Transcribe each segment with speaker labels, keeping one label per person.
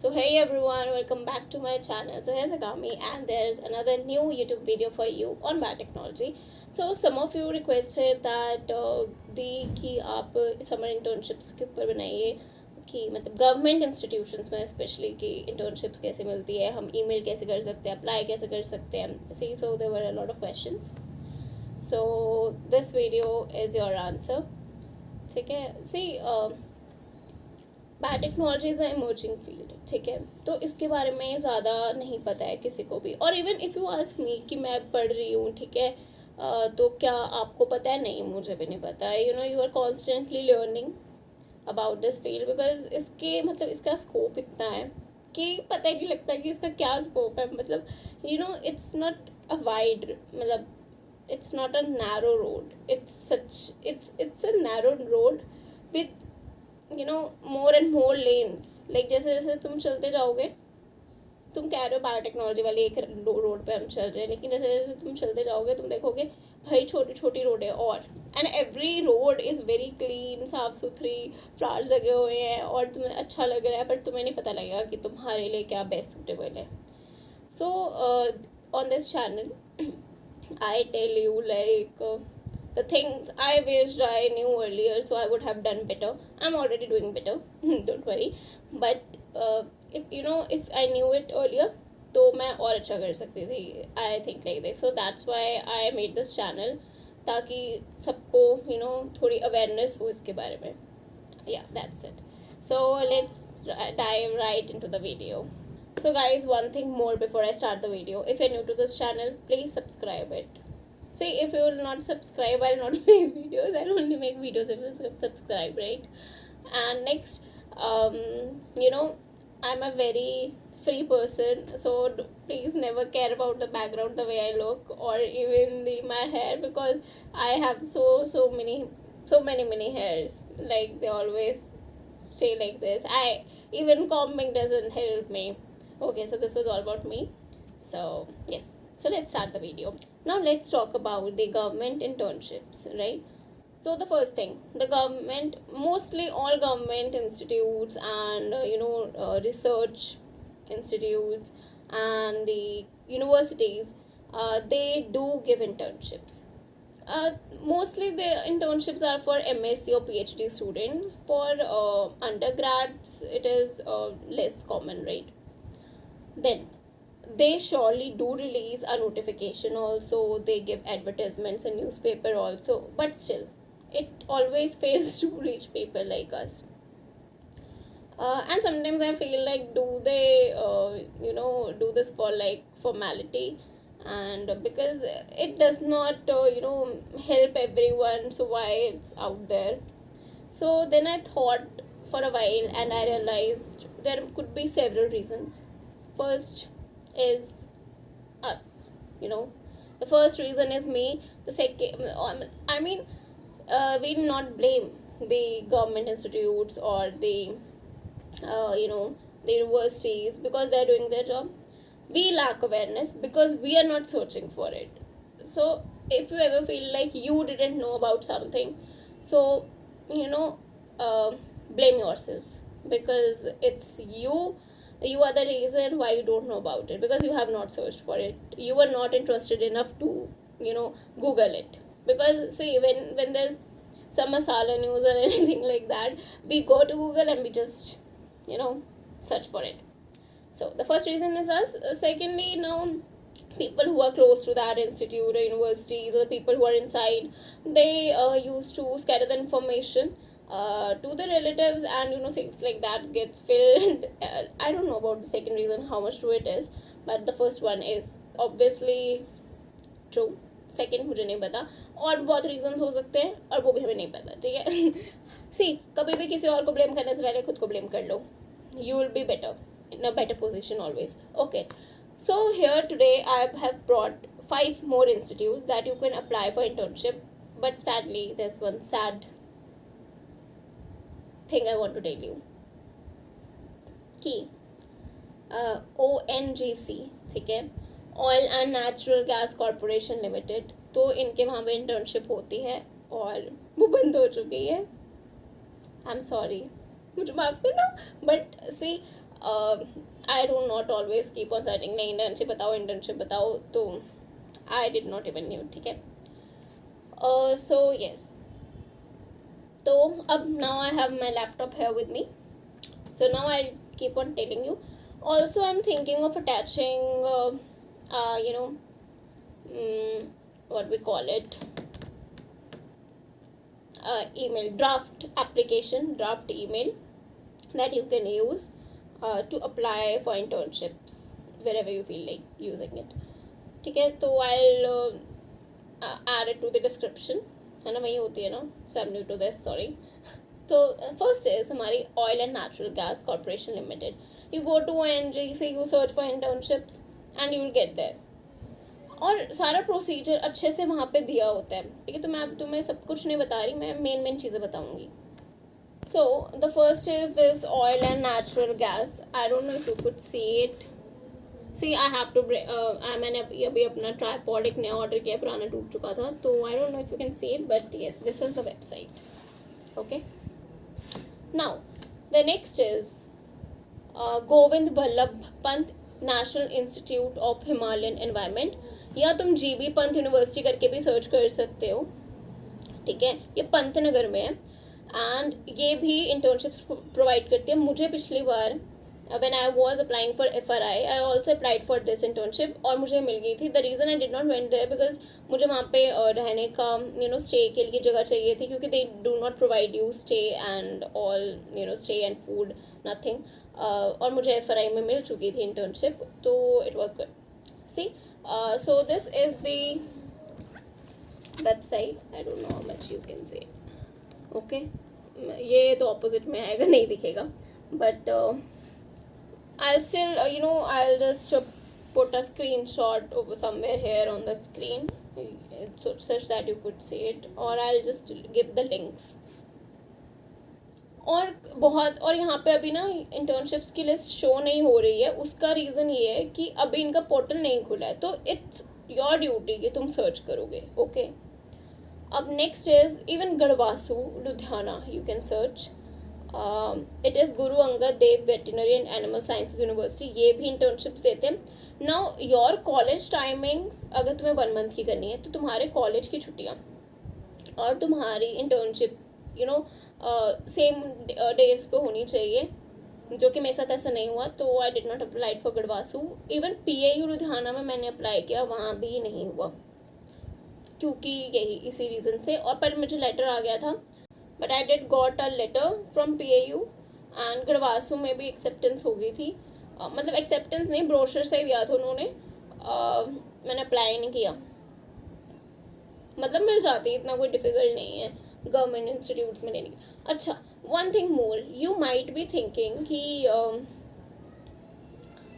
Speaker 1: So hey everyone, welcome back to my channel. So here's Agami and there's another new YouTube video for you on biotechnology. So some of you requested that कि आप summer internships के ऊपर बनाइए कि मतलब government institutions में specially कि internships कैसे मिलती है, हम ईमेल कैसे कर सकते हैं, अप्लाई कैसे कर सकते हैं. See, so there were a lot of questions. So this video is your answer. ठीक है. See, biotechnology is a emerging field. ठीक है, तो इसके बारे में ज़्यादा नहीं पता है किसी को भी. और even if you ask me कि मैं पढ़ रही हूँ, ठीक है, तो क्या आपको पता है? नहीं, मुझे भी नहीं पता है. You are constantly learning about this field because इसके मतलब इसका स्कोप इतना है कि पता ही नहीं लगता कि इसका क्या स्कोप है. मतलब इट्स नॉट अ वाइड, मतलब it's not a narrow road, it's a narrow road with more and more lens. Like जैसे जैसे तुम चलते जाओगे, तुम कह रहे हो बायोटेक्नोलॉजी वाली एक रोड पे हम चल रहे हैं, लेकिन जैसे जैसे तुम चलते जाओगे तुम देखोगे भाई छोटी छोटी रोड है. और and every road is very clean, साफ़ सुथरी, फ्लावर्स लगे हुए हैं और तुम्हें अच्छा लग रहा है, बट तुम्हें नहीं पता लगेगा कि तुम्हारे लिए क्या बेस्ट सूटेबल है. So on this channel I tell you like the things I wished I knew earlier, so I would have done better. I'm already doing better. Don't worry. But if I knew it earlier, तो मैं और अच्छा कर सकती थी. I think like this. So that's why I made this channel, ताकि सबको थोड़ी awareness हो इसके बारे में. Yeah, that's it. So let's dive right into the video. So guys, one thing more before I start the video. If you're new to this channel, please subscribe it. See, if you will not subscribe, I'll not make videos. I'll only make videos if you subscribe, right? And next, I'm a very free person, so please never care about the background, the way I look, or even my hair, because I have so many hairs. Like they always stay like this. Even combing doesn't help me. Okay, so this was all about me. So yes. So let's start the video. Now let's talk about the government internships, right? So the first thing, the government, mostly all government institutes and research institutes and the universities, they do give internships. Mostly the internships are for MSc or PhD students. For undergrads it is less common, right? Then they surely do release a notification also, they give advertisements in newspaper also, but still it always fails to reach people like us. And sometimes I feel like, do they do this for like formality, and because it does not help everyone, so why it's out there? So then I thought for a while and I realized there could be several reasons. First is us. The first reason is me. The second, we'll not blame the government institutes or the the universities because they're doing their job. We lack awareness because we are not searching for it. So if you ever feel like you didn't know about something, so blame yourself, because it's you are the reason why you don't know about it, because you have not searched for it. You were not interested enough to Google it. Because see, when there's some masala news or anything like that, we go to Google and we just search for it. So the first reason is us. Secondly, people who are close to that institute or universities, or the people who are inside, they used to scatter the information to the relatives, and things like that gets filled. I don't know about the second reason, how much true it is, but the first one is obviously true. Second मुझे नहीं पता, और बहुत reasons हो सकते हैं और वो भी हमें नहीं पता. ठीक है. सी, कभी भी किसी और को ब्लेम करने से पहले खुद को ब्लेम कर लो. You will be better, in a better position always. Okay, so here today I have brought 5 more institutes that you can apply for internship, but sadly there's one sad thing I want to tell you कि ONGC, ठीक है, oil and Natural gas corporation limited, तो इनके वहाँ पे internship होती है और वो बंद हो चुकी है. आई एम सॉरी, मुझे माफ़ करना, but see I do not always keep on searching, नहीं इंटर्नशिप बताओ, तो I did not even knew, ठीक है. सो यस, तो अब now I have my laptop here with me. So now I'll keep on telling you. Also, I'm thinking of attaching, you know, what we call it, email, draft email that you can use to apply for internships wherever you feel like using it. ठीक है, तो I'll add it to the description, है ना, वही होती है ना. So I'm new to this, sorry. तो फर्स्ट इज हमारी Oil and Natural Gas Corporation Limited. You go to ONGC, you search for internships and you will get there. और सारा प्रोसीजर अच्छे से वहाँ पे दिया होता है, ठीक है. तो मैं अब तुम्हें सब कुछ नहीं बता रही, मैं मेन चीज़ें बताऊँगी. So the first is this Oil and Natural Gas. I don't know if you could see it. See I have to, मैंने अभी अपना ट्राइपॉड एक नया ऑर्डर किया, पुराना टूट चुका था, तो I don't know if you can see it, but yes, this is the website. Okay, now the next is Govind Ballabh Pant National Institute of Himalayan Environment, या तुम GB पंत यूनिवर्सिटी करके भी सर्च कर सकते हो, ठीक है. ये पंतनगर में है एंड ये भी इंटर्नशिप्स प्रोवाइड करती है. मुझे पिछली बार when I was applying for FRI, I also applied for this internship और मुझे मिल गई थी. The reason I did not went there because मुझे वहाँ पे रहने का stay के लिए जगह चाहिए थी, क्योंकि they do not provide you stay and all, stay and food, nothing. और मुझे FRI में मिल चुकी थी internship, तो it was good. See, so this is the website. I don't know how much you can see. Okay, ये तो opposite में आएगा, नहीं दिखेगा, but I'll still, I'll just put a screenshot over somewhere here on the screen, so such that you could see it, or I'll just give the links. और यहाँ पे अभी ना इंटर्नशिप्स की लिस्ट शो नहीं हो रही है. उसका रीज़न ये है कि अभी इनका पोर्टल नहीं खुला है, तो इट्स योर ड्यूटी कि तुम सर्च करोगे. ओके, अब next is even GADVASU Ludhiana, you can search. It is Guru Angad Dev veterinary and animal sciences university. ये भी इंटर्नशिप्स देते हैं. नाउ योर कॉलेज टाइमिंग्स, अगर तुम्हें 1 मंथ की करनी है तो तुम्हारे कॉलेज की छुट्टियाँ और तुम्हारी इंटर्नशिप सेम डेज पे होनी चाहिए, जो कि मेरे साथ ऐसा नहीं हुआ, तो I did not apply for GADVASU. Even PAU Ludhiana में मैंने अप्लाई किया, वहाँ भी नहीं हुआ, क्योंकि यही इसी रीज़न से. और पर मुझे लेटर आ गया था, but I did got a letter from PAU and GADVASU में भी एक्सेप्टेंस हो गई थी. मतलब एक्सेप्टेंस नहीं, ब्रोशर से ही दिया था उन्होंने. मैंने अप्लाई नहीं किया, मतलब मिल जाती, इतना कोई डिफिकल्ट नहीं है गवर्नमेंट इंस्टीट्यूट्स में लेने की. अच्छा, one thing more, you might be thinking कि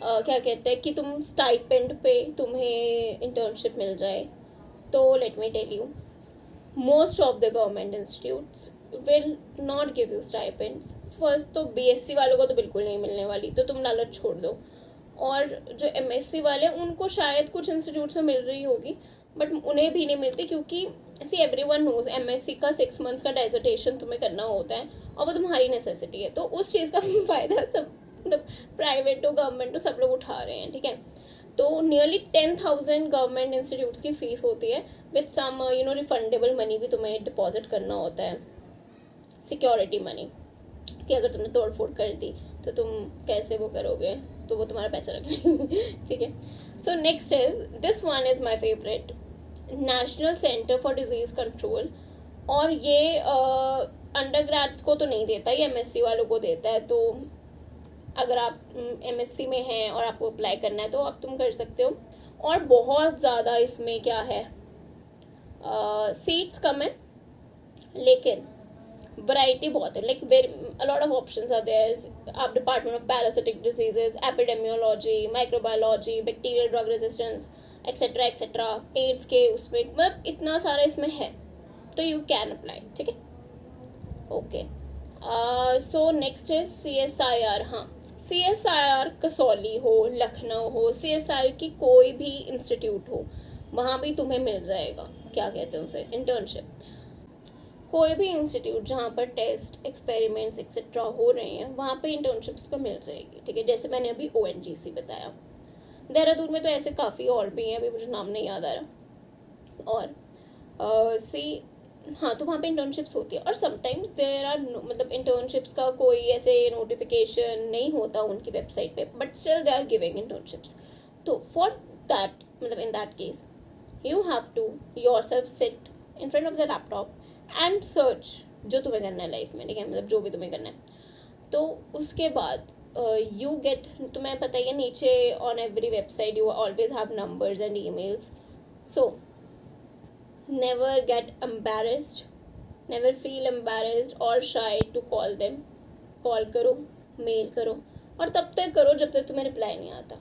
Speaker 1: क्या कहते हैं कि तुम स्टाइपेंड पे तुम्हें इंटर्नशिप मिल जाए. तो let me tell you, most of the government institutes will not give you stipends. First तो BSc वालों को तो बिल्कुल नहीं मिलने वाली, तो तुम लालच छोड़ दो. और जो MSc वाले हैं उनको शायद कुछ इंस्टीट्यूट्स में मिल रही होगी, बट उन्हें भी नहीं मिलती, क्योंकि सी एवरीवन नोज MSc का 6 मंथ्स का डेजर्टेशन तुम्हें करना होता है और वो तुम्हारी नेसेसिटी है. तो उस चीज़ का फ़ायदा सब, मतलब प्राइवेट हो गवर्नमेंट हो, सब लोग उठा रहे हैं, ठीक है. तो नियरली 10,000 गवर्नमेंट इंस्टीट्यूट्स की फ़ीस होती है, विथ सम रिफंडेबल मनी भी तुम्हें डिपॉजिट करना होता है, सिक्योरिटी मनी, कि अगर तुमने तोड़ फोड़ कर दी तो तुम कैसे वो करोगे, तो वो तुम्हारा पैसा रख लेंगे. ठीक है. So next is, this one is my favourite, national centre for disease control. और ये अंडर ग्रेड्स को तो नहीं देता, ये MSc वालों को देता है. तो अगर आप MSc में हैं और आपको अप्लाई करना है तो आप तुम कर सकते हो. और बहुत ज़्यादा इसमें क्या है, सीट्स कम है, लेकिन वैरायटी बहुत है. Like a lot of options are there. आप department of parasitic diseases, epidemiology, microbiology, bacterial drug resistance, etcetera etcetera, AIDS के उसमें, मतलब इतना सारा इसमें है, तो यू कैन अप्लाई. ठीक है. Okay. So next is CSIR. हाँ, CSIR कसौली हो, लखनऊ हो, CSIR की कोई भी इंस्टीट्यूट हो, वहाँ भी तुम्हें मिल जाएगा, क्या कहते हैं उसे, इंटर्नशिप. कोई भी इंस्टीट्यूट जहाँ पर टेस्ट एक्सपेरिमेंट्स एक्सेट्रा हो रहे हैं वहाँ पे इंटर्नशिप्स पे मिल जाएगी, ठीक है। जैसे मैंने अभी ONGC बताया, देहरादून में तो ऐसे काफ़ी और भी हैं, अभी मुझे नाम नहीं याद आ रहा। और सी हाँ, तो वहाँ पे इंटर्नशिप्स होती है। और समटाइम्स देयर आर मतलब इंटर्नशिप्स का कोई ऐसे नोटिफिकेशन नहीं होता उनकी वेबसाइट पे, but still they are giving internships. तो फॉर दैट मतलब in that case you have to yourself sit in front of the laptop and search जो तुम्हें करना है लाइफ में, ठीक है, मतलब जो भी तुम्हें करना है। तो उसके बाद यू गेट, तुम्हें पता ही है नीचे on every website you always have numbers and emails. So never get embarrassed, never feel embarrassed or shy to call them। Call करो, मेल करो, और तब तक करो जब तक तुम्हें रिप्लाई नहीं आता।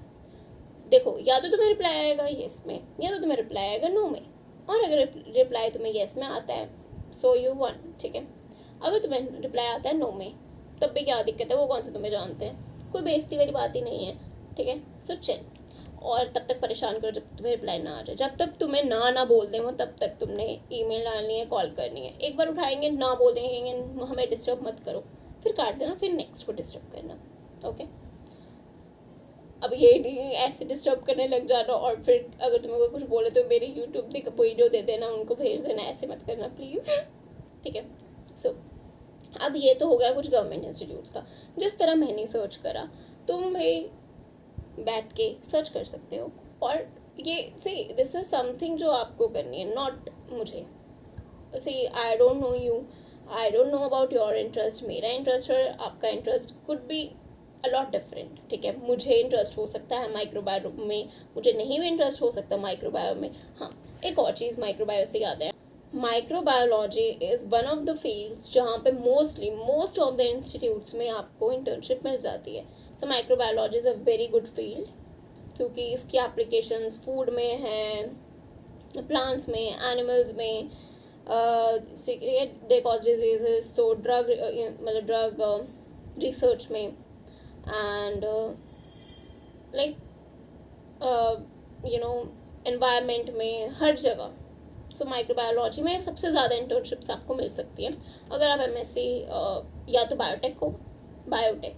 Speaker 1: देखो, या तो तुम्हें रिप्लाई आएगा येस में, या तो तुम्हें रिप्लाई आएगा नो में। और अगर रिप्लाई तुम्हें येस में आता है सो यू वन, ठीक है। अगर तुम्हें रिप्लाई आता है नो में, तब भी क्या दिक्कत है, वो कौन सा तुम्हें जानते हैं, कोई बेइज्जती वाली बात ही नहीं है, ठीक है। सो चिल, और तब तक परेशान करो जब तुम्हें रिप्लाई ना आ जाए। जब तक तुम्हें ना बोल दें वो, तब तक तुमने ईमेल डालनी है, कॉल करनी है। एक बार उठाएंगे, ना बोल देंगे, हमें डिस्टर्ब मत करो, फिर काट देना, फिर नेक्स्ट को डिस्टर्ब करना, ओके। अब ये नहीं ऐसे डिस्टर्ब करने लग जाना और फिर अगर तुम्हें कोई कुछ बोले तो मेरी यूट्यूब की वीडियो दे देना, उनको भेज देना, ऐसे मत करना प्लीज़, ठीक है। सो अब ये तो हो गया कुछ गवर्नमेंट इंस्टीट्यूट्स का। जिस तरह मैंने सर्च करा, तुम भी बैठ के सर्च कर सकते हो। और ये सी दिस इज समथिंग जो आपको करनी है, नॉट मुझे। See I don't know you, I don't know about your interest. मेरा इंटरेस्ट और आपका interest could be a lot different, ठीक है। मुझे इंटरेस्ट हो सकता है माइक्रोबायो में, मुझे नहीं भी इंटरेस्ट हो सकता माइक्रोबायो में। हाँ, एक और चीज़ माइक्रोबायो से याद है, microbiology is one of the fields जहाँ पे मोस्ट ऑफ द इंस्टीट्यूट्स में आपको इंटर्नशिप मिल जाती है। So microbiology is a very good field, क्योंकि इसकी एप्लीकेशंस फूड में हैं, प्लांट्स में, एनिमल्स में, they cause diseases, so drug मतलब ड्रग रिसर्च में, and like you know environment में, हर जगह। सो माइक्रोबायोलॉजी में सबसे ज़्यादा इंटर्नशिप्स आपको मिल सकती हैं अगर आप MSc या तो बायोटेक हो, बायोटेक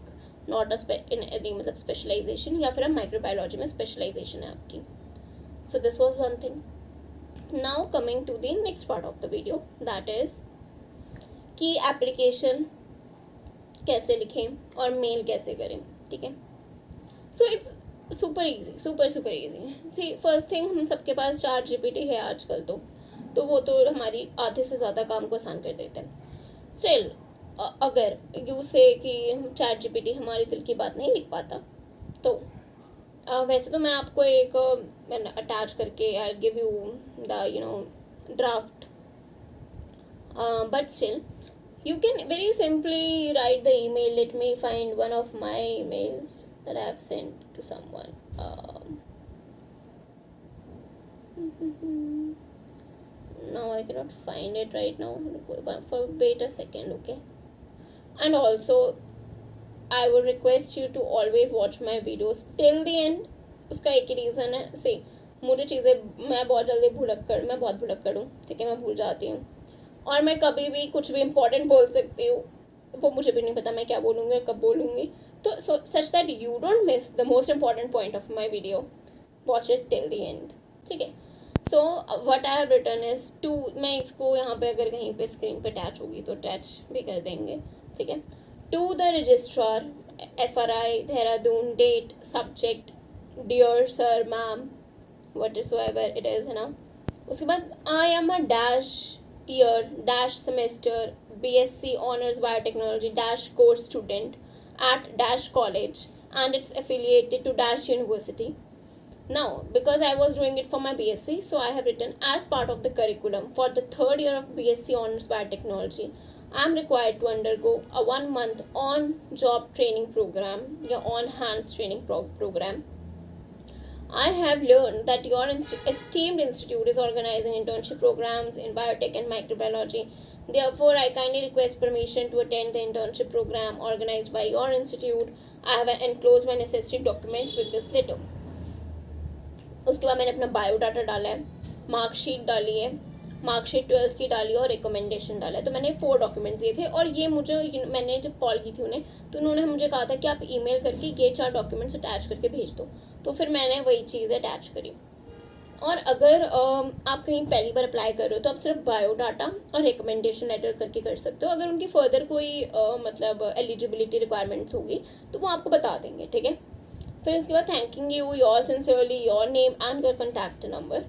Speaker 1: नॉट इन एनी मतलब स्पेशलाइजेशन, या फिर माइक्रोबायोलॉजी में स्पेशलाइजेशन है आपकी। So this was one thing. Now coming to the next part of the video, that is कि एप्लीकेशन कैसे लिखें और मेल कैसे करें, ठीक है। So it's super easy, super easy. See first thing, हम सबके पास ChatGPT है आजकल, तो वो तो हमारी आधे से ज़्यादा काम को आसान कर देते हैं। स्टिल अगर यू से कि ChatGPT हमारे दिल की बात नहीं लिख पाता, तो वैसे तो मैं आपको एक अटैच करके I give you the draft, but still you can very simply write the email. Let me find one of my emails that I have sent to someone. No, I cannot find it right now. Wait a second, okay? And also I would request you to always watch my videos till the end. उसका एक ही reason है, see, मुझे चीज़ें मैं बहुत भुलक्कड़ हूँ, ठीक है, मैं भूल जाती हूँ, और मैं कभी भी कुछ भी इम्पोर्टेंट बोल सकती हूँ, वो मुझे भी नहीं पता मैं क्या बोलूँगी और कब बोलूँगी। तो such that you don't miss the most important point of my video, watch it till the end, ठीक है। So what I have written is to, मैं इसको यहाँ पे अगर कहीं पे स्क्रीन पे अटैच होगी तो अटैच भी कर देंगे, ठीक है। To the registrar FRI Dehradun, date, subject dear sir ma'am what is ever it is, है ना। उसके बाद I am a dash year dash semester BSc honors biotechnology dash course student at dash college and it's affiliated to dash university. Now because I was doing it for my BSc, so I have written as part of the curriculum for the third year of BSc honors biotechnology I am required to undergo a 1 month on job training program या on hands training program. I have learned that your esteemed institute is organizing internship programs in biotech and microbiology. Therefore, I kindly request permission to attend the internship program organized by your institute. I have enclosed my necessary documents with this letter. उसके बाद मैंने अपना biodata डाला है, marksheet डाली है, marksheet 12th की डाली और रिकमेंडेशन डाला है। तो मैंने 4 डॉक्यूमेंट्स दिए थे और ये मुझे मैंने जब कॉल की थी उन्हें तो उन्होंने मुझे कहा था कि आप ईमेल करके ये 4 डॉक्यूमेंट्स अटैच करके भेज दो। तो फिर मैंने वही चीज़ अटैच करी। और अगर आप कहीं पहली बार अप्लाई कर रहे हो तो आप सिर्फ बायोडाटा और रिकमेंडेशन लेटर करके कर सकते हो। अगर उनकी फर्दर कोई मतलब एलिजिबिलिटी रिक्वायरमेंट्स होगी तो वो आपको बता देंगे, ठीक है। फिर उसके बाद thanking you, your sincerely, your name and your contact number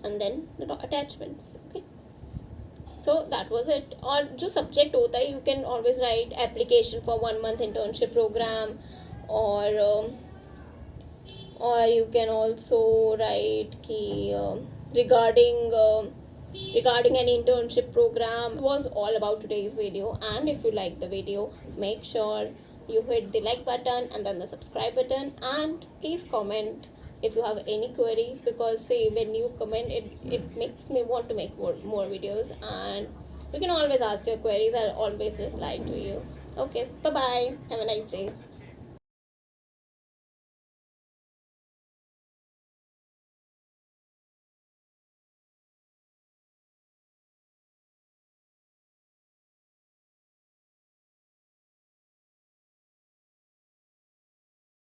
Speaker 1: and then the attachments, okay. So that was it. और जो सब्जेक्ट होता है, you can always write application for 1 month internship programme, or you can also write ki regarding an internship program. It was all about today's video, and if you like the video, make sure you hit the like button and then the subscribe button, and please comment if you have any queries, because say when you comment, it makes me want to make more videos, and you can always ask your queries. I'll always reply to you. Okay, bye bye, have a nice day.